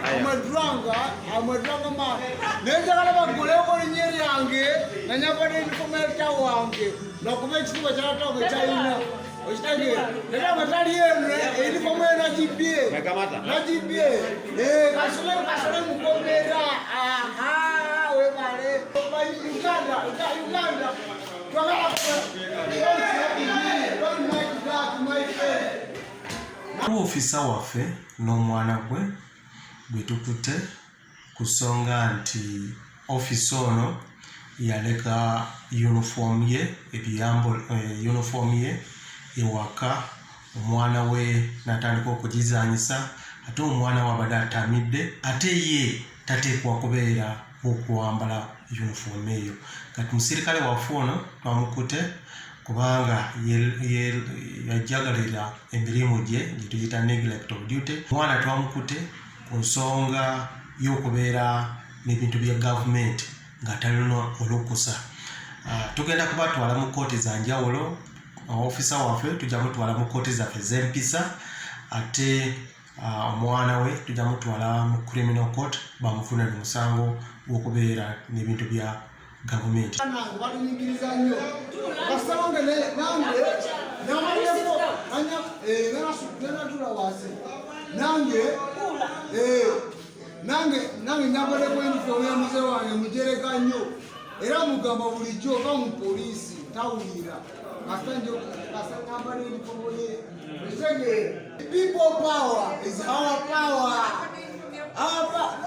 amadranga ma neza kana bagole ko nyeri yange nanyapata informeta wange nokume chikuba charatoka chaina ochitage nenda matali yemwe informeta na GPA nakamata na GPA kasole mukomera aha we male Uganda ofisa waffe n'omwana gwe bwe tukute kusonga nti ofisa ono yaleka uniform ye ewaka omwana we natandika okugizanyisa ate omwana wabadde atamidde ate ye tateekwa kubeera okwambala uniform eyo kati musirikale waffe ono twamukute kubanga yajjagalira emirimu gye gye neglect of duty. Omwana twamukute ku nsonga y'okubeera n'ebintu bya gavumenti nga talina olukusa. Tugenda kubatwala mu kooti za njawulo. Ofisa waffe tujja mutwala mu kooti zaffe z'empisa ate omwana we tujja mutwala mu criminal court bamufunire omusango gw'okubeera n'ebintu bya gavumenti. nange nyambale ku uniform ya muzee wange mujereka nnyo era mugamba bulijjo ova mu poliisi tawulira kasanyambale uniform ye people power is our power. Our power.